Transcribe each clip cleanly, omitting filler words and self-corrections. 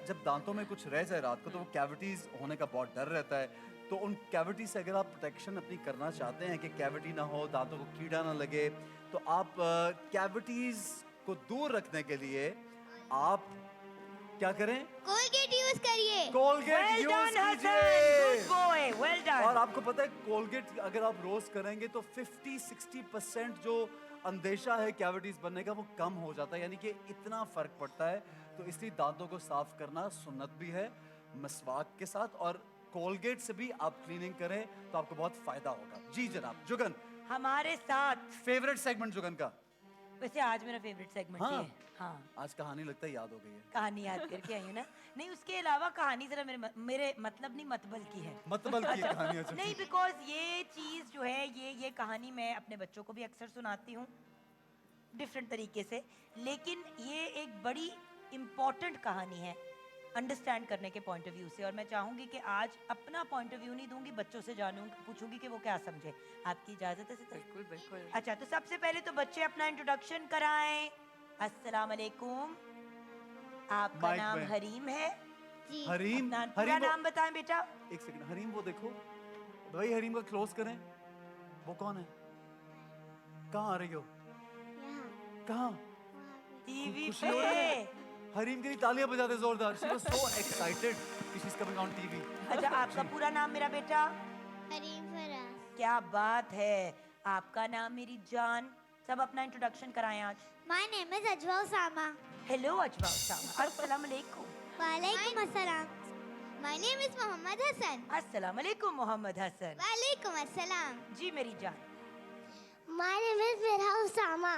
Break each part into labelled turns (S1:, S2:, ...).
S1: जब दांतों में कुछ रह जाए रात को तो वो कैविटीज होने का बहुत डर रहता है। तो उन कैविटी से अगर आप प्रोटेक्शन अपनी करना चाहते हैं कि कैविटी ना हो, दांतों को कीड़ा ना लगे, तो आप कैविटीज को दूर रखने के लिए आप क्या करें?
S2: कोलगेट यूज करिए।
S1: कोलगेट यूज कीजिए।
S3: Well done.
S1: और आपको पता है कोलगेट अगर आप रोज करेंगे तो 50-60% जो अंदेशा है कैविटीज बनने का वो कम हो जाता है, यानी कि इतना फर्क पड़ता है। तो इसलिए दांतों को साफ करना सुन्नत भी है मसवाक के साथ, और कोलगेट से भी आप क्लीनिंग करें तो आपको बहुत फायदा होगा। जी जनाब। जुगन,
S3: हमारे साथ
S1: फेवरेट सेगमेंट जुगन का?
S3: वैसे आज मेरा फेवरेट सेगमेंट ही है। हाँ,
S1: आज कहानी लगता है याद हो गई है।
S3: कहानी याद करके आई हूँ ना। नहीं, उसके अलावा कहानी जरा मेरे मतलब नहीं, मतबल की है।
S1: मतबल की कहानी। अच्छा
S3: नहीं, बिकॉज ये चीज जो है, ये कहानी मैं अपने बच्चों को भी अक्सर सुनाती हूँ डिफरेंट तरीके से, लेकिन ये एक बड़ी इम्पॉर्टेंट कहानी है अंडरस्टैंड करने के पॉइंट ऑफ व्यू से। और मैं चाहूंगी कि आज अपना पॉइंट ऑफ व्यू नहीं दूंगी, बच्चों से जानूंगी, पूछूंगी कि वो क्या समझे। आपकी इजाजत है?
S4: बिल्कुल बिल्कुल।
S3: अच्छा, तो सबसे पहले तो बच्चे अपना इंट्रोडक्शन कराएं। अस्सलाम वालेकुम। आपका
S1: माइक
S3: नाम
S1: में।
S3: हरीम है?
S2: जी।
S1: हरीम,
S3: अपना पूरा नाम बताएं बेटा।
S1: एक सेकंड, हरीम वो देखो भाई, हरीम को क्लोज करें। वो कौन है? कहाँ आ रही हो?
S2: यहाँ।
S1: कहाँ?
S3: टीवी
S1: खुशी हो रही है?
S3: पे।
S1: हरीम के लिए तालियां बजाते जोरदार। शी वाज सो एक्साइटेड कि she is coming on TV.
S3: अच्छा, आपका पूरा नाम मेरा बेटा?
S2: हरीम फराज।
S3: क्या बात है, आपका नाम मेरी जान। सब अपना इंट्रोडक्शन कराएं आज।
S2: My name is Ajwa Usama.
S3: Hello Ajwa Usama. अस्सलाम वालेकुम।
S2: वालेकुम अस्सलाम। My name is Mohammad Hasan.
S3: अस्सलाम वालेकुम मोहम्मद हसन।
S2: वालेकुम अस्सलाम।
S3: जी मेरी जान।
S2: My name is Mirha Usama.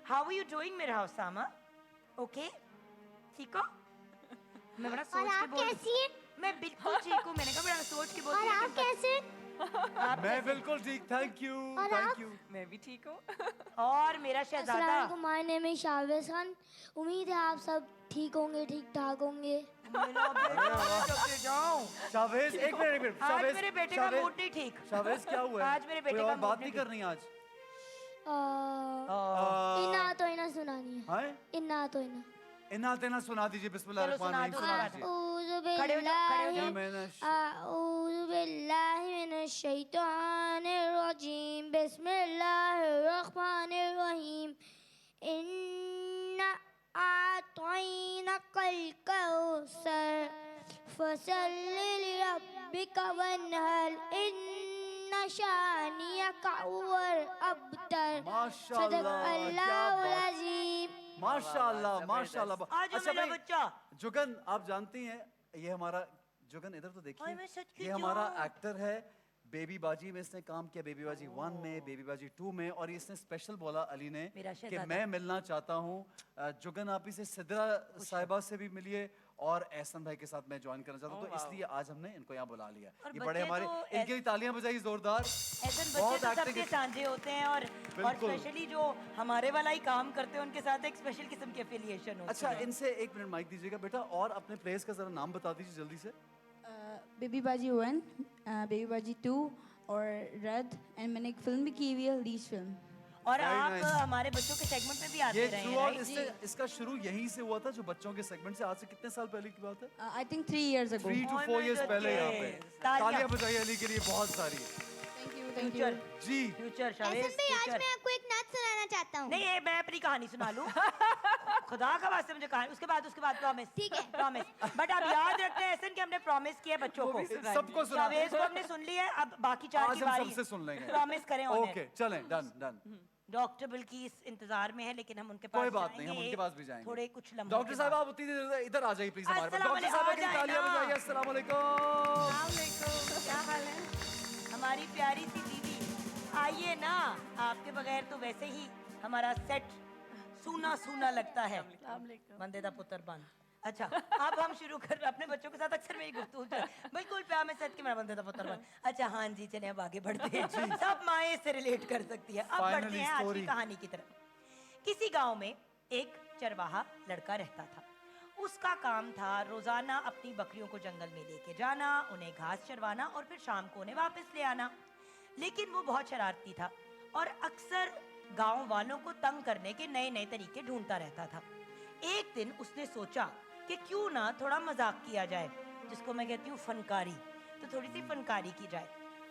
S3: How are you doing मेरा उसामा? ओके, ठीक हो? मैं बड़ा
S2: और
S3: सोच के
S2: आप
S3: बोल।
S2: कैसी हैं?
S3: मैं बिल्कुल ठीक हूँ। मैंने कहा बड़ा सोच के बोल।
S2: और आप कैसे?
S1: मैं बिल्कुल ठीक, थैंक यू
S2: और
S1: थैंक
S2: आप?
S1: यू।
S4: मैं भी ठीक हूँ।
S3: और मेरा शहजादा?
S5: My name is Shahvez Khan. उम्मीद है आप सब ठीक होंगे, ठीक ठाक होंगे।
S3: मेरा बेटा चुप जाओ।
S1: शावेज, एक मिनट
S3: आज
S1: शावेज,
S3: मेरे बेटे का मूड नहीं ठीक।
S1: शावेज क्या हुआ है?
S3: आज मेरे बेटे
S1: कोई
S3: का
S1: और
S3: मूड
S1: बात
S3: नहीं
S1: नहीं करनी आज?
S5: इन्ना तो इन्ना सुनानी है।
S1: हाय,
S5: इन्ना तो इन्ना।
S1: इन्ना तेना सुना दीजिए। बिस्मिल्लाह
S3: चलो,
S1: रहमान रहीम
S3: सुना
S1: सुना
S3: दो।
S1: दीजिए।
S5: अऊज़ु
S3: खड़े हो जाओ, खड़े हो जाओ।
S5: अऊज़ु बिल्लाहि मिनश शैतानिर रजीम। बिस्मिल्लाहिर रहमानिर रहीम। इन्ना आतैनाकल कौसर फसल्लि लिरब्बिका वन्हर। इन्ना शानियका हुवल अब्तर।
S1: माशाल्लाह,
S5: सदक़ल्लाहुल अज़ीम।
S1: माशाल्लाह माशाल्लाह।
S3: आज
S1: अच्छा
S3: मेरा
S1: भाई,
S3: बच्चा।
S1: जुगन आप जानती हैं ये हमारा, जुगन इधर तो
S3: ओए,
S1: देखिए,
S3: मैं सच की
S1: ये हमारा
S3: जाऊं।
S1: एक्टर है। बेबी बाजी में इसने काम किया, बेबी बाजी 1 में, बेबी बाजी 2 में, और इसने स्पेशल बोला अली ने
S3: मेरा
S1: कि
S3: शहजादा।
S1: मैं मिलना चाहता हूँ। जुगन आप इसे सिद्रा साहिबा से भी मिलिए और एहसन भाई के साथ मैं ज्वाइन करना चाहता हूँ। तो इसलिए आज हमने इनको यहाँ बुला लिया।
S3: और
S1: ये बड़े
S3: बच्चे
S1: हमारे,
S3: तो
S1: इनके लिए तालियां बजाइए जोरदार।
S3: ऐसे बच्चे
S1: बहुत
S3: तो
S1: acting
S3: सबके
S1: है।
S3: सांझे होते हैं, और
S1: बिल्कुल।
S3: स्पेशली जो हमारे वाला ही काम करते हैं उनके साथ एक स्पेशल किस्म की एफिलिएशन होती
S1: अच्छा,
S3: है।
S1: इनसे एक मिनट माइक दीजिएगा बेटा, और अपने प्लेयर्स का जरा नाम बता दीजिए जल्दी से।
S6: बेबी बाजी 1, बेबी बाजी 2 और रेड, एंड मैंने एक फिल्म भी की हुई है, लीज फिल्म।
S3: और
S1: Very
S3: आप
S1: nice.
S3: हमारे बच्चों के सेगमेंट में भी आते
S1: ये
S3: रहे
S1: थ्रू
S3: हैं,
S1: आउट
S3: राइट?
S1: इसका शुरू यहीं से हुआ था, जो बच्चों के सेगमेंट से। आज से कितने साल पहले की बात है?
S6: I think 3 years ago।
S1: 3 to
S3: ओए
S1: 4
S3: मेरे
S1: years पहले
S3: बच्चे।
S1: यहाँ पे।
S3: तालियां।
S1: तालियां बजाइए अली के लिए बहुत सारी।
S6: थैंक यू
S3: फ्यूचर,
S1: जी
S3: फ्यूचर शावेज,
S2: एहसन भाई, आज
S3: फ्यूचर।
S2: मैं आपको एक नाच सुनाना चाहता हूँ।
S3: नहीं, ये मैं अपनी कहानी सुना लूं। खुदा का वास्ते मुझे कहानी, उसके बाद प्रॉमिस।
S2: ठीक है।
S3: प्रॉमिस। बट आप याद रखते हैं एहसन कि हमने प्रॉमिस किया बच्चों को।
S1: सबको सुना।
S3: शावेज को हमने सुन लिया है, अब बाकी 4
S1: आज
S3: की
S1: हम
S3: बारी।
S1: सबसे सुन लेंगे।
S3: प्रॉमिस करें उन्हें।
S1: ओके चलें, डन डन।
S3: डॉक्टर बिल्किस इंतजार में है, लेकिन हम उनके पास
S1: कोई बात नहीं, हम
S3: जाएंगे
S1: उनके पास भी जाएंगे।
S3: थोड़े कुछ लम्हों
S1: डॉक्टर
S3: के
S1: साहब
S3: बाद।
S1: आप उतनी देर इधर आ जाइए प्लीज हमारे पास।
S3: अस्सलाम
S1: डॉक्टर साहब के लिए
S3: वालेकुम,
S1: तालियां
S3: आ जाए
S1: बजाइए।
S3: ना।
S1: अस्सलाम वालेकुम।
S3: क्या हाल है हमारी प्यारी सी दीदी? आइए ना, आपके बगैर तो वैसे ही हमारा सेट सूना सूना लगता है। बंदे दा पुत्र बन। अच्छा, अब हम शुरू कर। अपने बच्चों के साथ अक्सर मेरी गुफ्तगू बिल्कुल प्यार में सच के मेरा बंदे दा पुत्र बन। अच्छा हाँ जी, चले अब आगे बढ़ते हैं। सब माएँ से रिलेट कर सकती है। अब बढ़ते
S1: Finally
S3: हैं आज की
S1: story.
S3: कहानी की तरफ। किसी गांव में एक चरवाहा लड़का रहता था। उसका काम था रोजाना अपनी बकरियों को जंगल में लेके जाना, उन्हें घास चरवाना और फिर शाम को उन्हें वापस ले आना। लेकिन वो बहुत शरारती था और अक्सर गांव वालों को तंग करने के नए नए तरीके ढूंढता रहता था। एक दिन उसने सोचा कि क्यों ना थोड़ा मजाक किया जाए, जिसको मैं कहती हूँ फनकारी। तो थोड़ी सी फनकारी की जाए।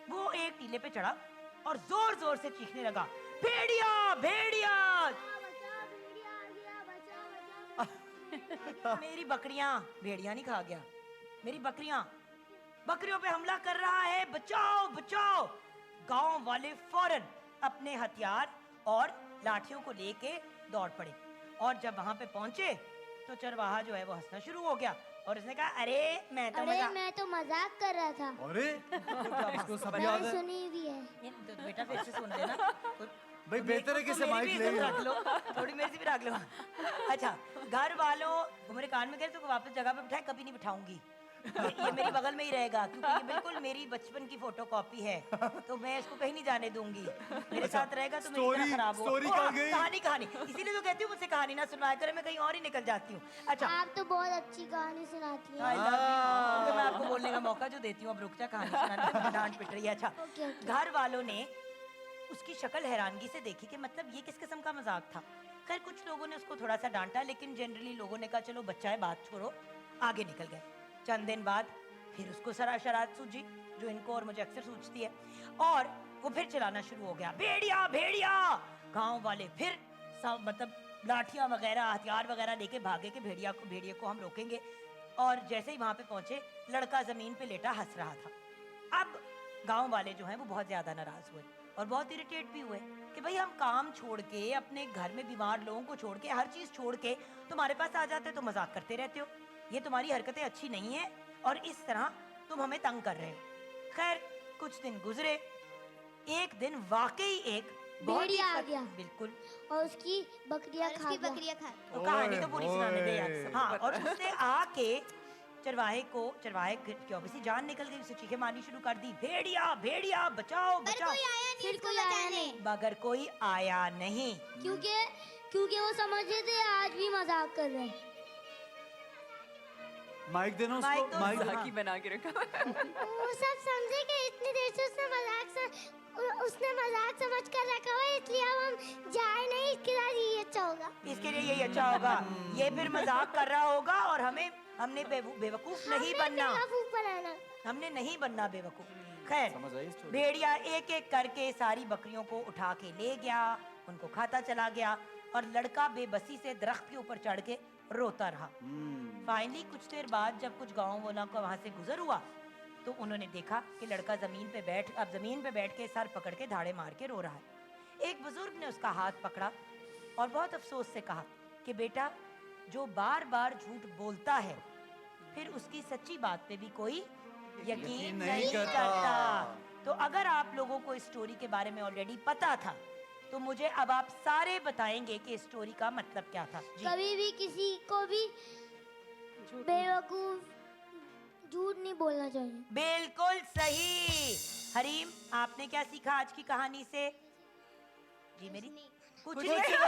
S3: वो एक टीले पे चढ़ा और जोर जोर से चीखने लगा, भेड़िया भेड़िया। मेरी बकरियां, भेड़िया नहीं खा गया, मेरी बकरियां, बकरियों पे हमला कर रहा है, बचाओ बचाओ। गांव वाले फौरन अपने हथियार और लाठियों को लेके दौड़ पड़े और जब वहां पे पहुंचे तो चरवाहा जो है वो हंसना शुरू हो गया और उसने कहा, अरे मैं तो
S5: मजाक कर रहा था।
S1: अरे इसको सब याद
S5: मैंने
S1: है
S5: सुनी भी है।
S3: तो बेटा फिर से सुन लेना।
S1: भाई बेहतर है कि से माइक ले
S3: रख लो, थोड़ी मेरी से भी रख लो। अच्छा, घर वालों वो मेरे कान में कह रहे तो वापस जगह पे बिठाए, कभी नहीं बिठाऊंगी। ये मेरी बगल में ही रहेगा क्योंकि ये बिल्कुल मेरी बचपन की फोटो कॉपी है, तो मैं इसको कहीं नहीं जाने दूंगी। मेरे साथ रहेगा तो मेरी तरह खराब हो।
S1: स्टोरी कहाँ गई?
S3: कहानी इसीलिए तो कहती हूँ मुझसे कहानी ना सुनवाया करे, मैं कहीं और ही निकल जाती हूँ। अच्छा,
S5: आप तो बहुत अच्छी कहानी सुनाती हैं।
S3: I love you। तो मैं आपको बोलने का मौका जो देती हूँ, अब रुक जा, कहानी सुनाने से मुझे डांट पिट रही है। अच्छा, घर वालों ने उसकी शक्ल हैरानगी से देखी कि मतलब ये किस किस्म का मजाक था। खैर कुछ लोगों ने उसको थोड़ा सा डांटा, लेकिन जनरली लोगों ने कहा चलो बच्चा है, बात छोड़ो, आगे निकल गए। चंद दिन बाद फिर उसको शरारत सूझी, जो इनको और मुझे अक्सर सूझती है, और वो फिर चलाना शुरू हो गया, भेड़िया भेड़िया। गांव वाले फिर सब मतलब लाठियां वगैरह हथियार वगैरह लेके भागे कि भेड़िए को हम रोकेंगे। और जैसे ही वहां पे पहुंचे, लड़का जमीन पे लेटा हंस रहा था। अब गांव वाले जो हैं वो बहुत ज्यादा नाराज हुए और बहुत इरिटेट भी हुए कि भाई हम काम छोड़ के, अपने घर में बीमार लोगों को छोड़ के, हर चीज छोड़ के तुम्हारे पास आ जाते हो, तो मजाक करते रहते हो, ये तुम्हारी हरकतें अच्छी नहीं है और इस तरह तुम हमें तंग कर रहे हो। खैर कुछ दिन गुजरे, एक दिन वाकई एक
S5: भेड़िया आ गया
S3: बिल्कुल,
S5: और उसकी बकरियां खा गया।
S3: तो कहानी तो पूरी सुनाने दे यार। हाँ, और उसने आके चरवाहे की ऑब्वियसली जान निकल गई, उसे चीखें मारनी शुरू कर दी, भेड़िया भेड़िया बचाओ बचाओ।
S5: फिर कोई आया नहीं,
S3: मगर कोई आया नहीं,
S5: क्योंकि वो समझे थे आज भी मजाक कर रहे हैं।
S1: माइक देना
S3: माइक
S1: उसको,
S3: तो
S1: माइक
S3: हाँ।
S4: बना के रखा
S5: वो सब समझे कि इतनी देर से उसने मजाक समझ कर रखा हुआ है, इसलिए अब हम जाए नहीं, इसके साथ ये अच्छा होगा।
S3: इसके लिए यही अच्छा होगा, ये फिर मजाक कर रहा होगा और हमने बेवकूफ नहीं बनना, हमने नहीं बनना बेवकूफ। खैर
S1: समझ आई स्टोरी?
S3: भेड़िया एक एक करके सारी बकरियों को उठा के ले गया, उनको खाता चला गया और लड़का बेबसी से दरख्त के ऊपर चढ़ के रोता रहा। फाइनली कुछ देर बाद जब कुछ गांव वालों का वहां से गुजर हुआ तो उन्होंने देखा कि लड़का जमीन पे बैठ के सर पकड़ के धाड़े मार के रो रहा है। एक बुजुर्ग ने उसका हाथ पकड़ा और बहुत अफसोस से कहा कि बेटा, जो बार बार झूठ बोलता है फिर उसकी सच्ची बात पे भी कोई यकीन नहीं करता। तो अगर आप लोगों को इस स्टोरी के बारे में ऑलरेडी पता था तो मुझे अब आप सारे बताएंगे कि इस स्टोरी का मतलब क्या था। जी।
S5: कभी भी किसी को भी बेवकूफ झूठ नहीं बोलना चाहिए।
S3: बिल्कुल सही। हरीम, आपने क्या सीखा आज की कहानी से? जी मेरी कुछ नहीं सीखा।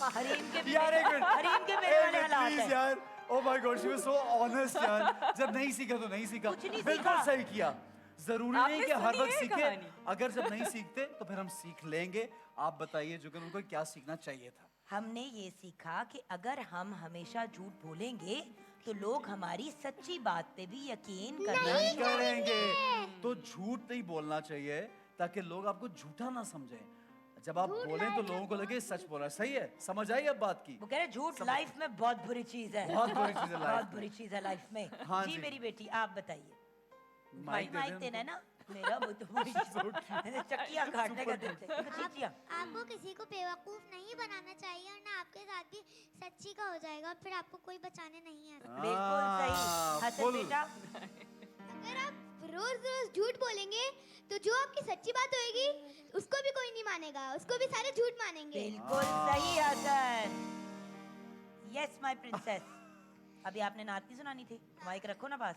S3: हरीम के
S1: यार एक मिनट,
S3: हरीम के मेरे वाले हालात
S1: प्लीज
S3: हैं।
S1: यार, oh my God, she was so honest यार। जब नहीं सीखा तो नहीं सीखा,
S3: कुछ नहीं
S1: बिल्कुल
S3: सीखा।
S1: सही किया। जरूरी
S4: आपने
S1: नहीं कि हर
S4: सुनी
S1: वक्त
S4: है
S1: सीखे,
S4: कहानी?
S1: अगर जब नहीं सीखते तो फिर हम सीख लेंगे। आप बताइए जुगन, उनको क्या सीखना चाहिए था?
S3: हमने ये सीखा कि अगर हम हमेशा झूठ बोलेंगे तो लोग हमारी सच्ची बात पे भी यकीन
S1: नहीं
S3: करेंगे।
S1: करेंगे। तो झूठ नहीं बोलना चाहिए ताकि लोग आपको झूठा ना समझें। जब आप बोलें तो लोगों को लगे सच बोला। सही है, समझ आई अब बात की?
S3: वो कह रहे झूठ लाइफ में बहुत बुरी चीज है,
S1: बहुत बुरी चीज है
S3: बहुत
S1: लाइफ
S3: बुरी चीज है लाइफ में।
S1: हाँ
S3: जी
S1: जी।
S3: मेरी बेटी, आप बताइए।
S1: माइक
S3: माइक देना है ना मेरा, वो तो चक्कियां काटने का दिल से चीचियां।
S2: आपको किसी को बेवकूफ नहीं बनाना चाहिए और ना आपके साथ भी सच्ची का हो जाएगा, फिर आपको कोई बचाने नहीं आता।
S3: बिल्कुल सही हसन
S1: फुल।
S3: बेटा।
S2: अगर आप रोज रोज झूठ बोलेंगे तो जो आपकी सच्ची बात होएगी उसको भी कोई नहीं मानेगा, उसको भी सारे झूठ मानेंगे।
S3: बिल्कुल सही हसन। Yes my princess. अभी आपने नात नहीं सुनानी थी, माइक रखो ना पास।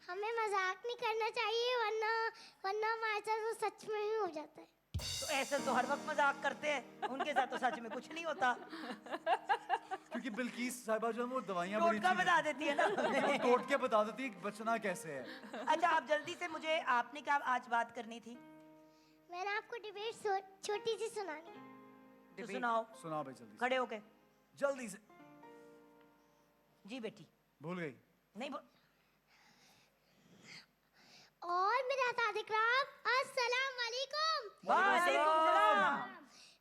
S5: हमें मजाक नहीं करना चाहिए, वरना हमारे साथ वो सच में ही हो जाता है।
S3: तो ऐसे तो हर वक्त मजाक करते हैं, उनके साथ तो सच में कुछ नहीं होता।
S1: क्योंकि बिल्किस साहिबा जो है वो दवाइयाँ बड़ी
S3: टोटका बता देती है ना।
S1: वो टोट के बता देती है कि बचना कैसे है।
S3: अच्छा, आप जल्दी से मुझे, आपने क्या आज बात करनी थी?
S5: मैंने आपको डिबेट छोटी सी सुनानी है।
S3: तो सुनाओ,
S1: सुना भाई जल्दी से।
S3: खड़े होके।
S1: जल्दी से।
S3: जी बेटी।
S1: भूल गई?
S3: नहीं बोल।
S5: और मेरा तादिक्राम अस्सलाम वालेकुम।
S3: वालेकुम सलाम।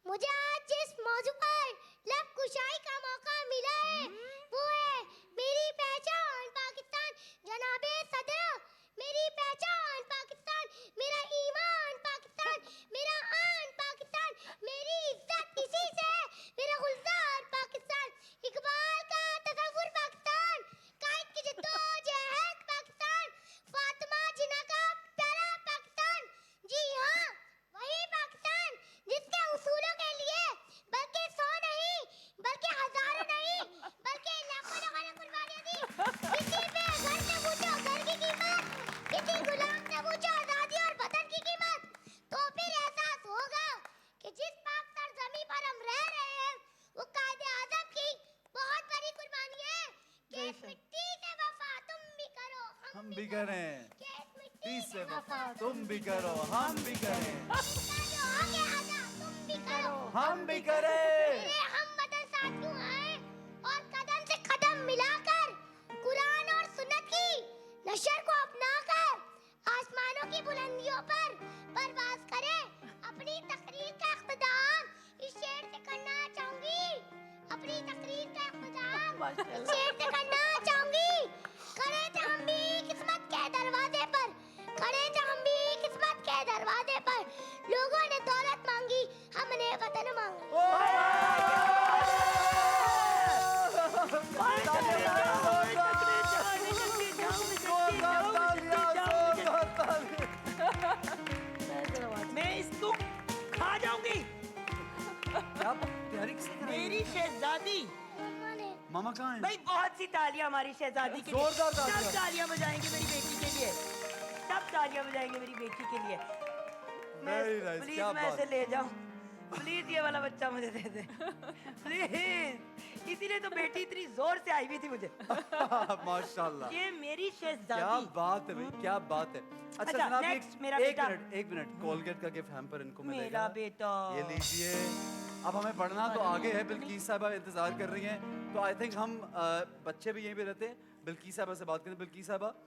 S5: मुझे आज जिस मौजू पर लब कुशाई का मौका मिला है वो है मेरी पहचान पाकिस्तान जनाबे सदर, मेरी पहचान पाकिस्तान, मेरा ईमान पाकिस्तान, मेरा आन पाकिस्तान, मेरी इज्जत इसी से है, मेरा गुलजार पाकिस्तान, इकबाल का तसव्वुर पाकिस्तान, कायद की जद्दोजहद पाकिस्तान, फातिमा जिन्ना का प्यारा पाकिस्तान। जी हाँ, वही पाकिस्तान जिसके उसूलों के लिए बल्कि 100 नहीं बल्कि हजारों नहीं बल्कि लाखों लोगों ने कुर्बानियां दी। किसी पे घर से पूछो घर की कीमत, किसी गुलाम से पूछो आजादी और वतन की कीमत, तो फिर एहसास होगा कि जिस पाक सरजमी पर हम रह रहे हैं वो कायदे आजम की बहुत बड़ी कुर्बानी है कि इस मिट्टी से वफा तुम भी करो
S1: हम भी करें,
S5: कि इस मिट्टी
S1: पीस से वफा तुम भी करो, हम भी करें,
S5: का जो आगे आजा तुम भी करो।
S1: हम भी करें।
S5: मेरे हम वतन साथियों आए और कदम से कदम मिलाकर कुरान और सुन्नत की नशर को अपनाकर आसमानों की बुलंदियों पर परवाज करें। अपनी तकरीर का इख्तिताम इस शेर से करना चाहूंगी, अपनी तकरीर का इख्तिताम इस शेर से करना चाहूंगी। खड़े थे हम भी किस्मत के दरवाजे पर, खड़े थे हम भी किस्मत के दरवाजे पर, लोगों ने दौलत मांगी हमने वतन मांगा।
S3: मैं इसको खा जाऊंगी।
S1: क्या तैयारी किसने कराई?
S3: मेरी शहजादी।
S1: मामा कहाँ हैं?
S3: भाई बहुत सी तालियां हमारी शहजादी के लिए।
S1: जोरदार तालियां।
S3: सब तालियां बजाएंगे मेरी बेटी के लिए, सब तालियां बजाएंगे मेरी बेटी के लिए।
S1: Very nice,
S3: प्लीज
S1: क्या
S3: मैं
S1: बात।
S3: इसे ले जाऊं, प्लीज ये वाला बच्चा मुझे दे दे प्लीज। इसीलिए तो बेटी इतनी जोर से आई हुई थी मुझे।
S1: माशाल्लाह,
S3: ये मेरी
S1: क्या
S3: शहजादी।
S1: बात है भाई, क्या बात है। अच्छा
S3: अच्छा,
S1: जनाब,
S3: next, मेरा
S1: एक
S3: बेटा।
S1: मिनट, एक मिनट, कोलगेट का गिफ्ट हैम्पर इनको मिलेगा।
S3: मेरा बेटा।
S1: ये लीजिए। अब हमें बढ़ना तो आगे है, बिल्किस साहबा इंतजार कर रही हैं, तो आई थिंक हम बच्चे भी यहीं पे रहते हैं। बिल्किस साहबा से बात करें। बिल्किस साहबा,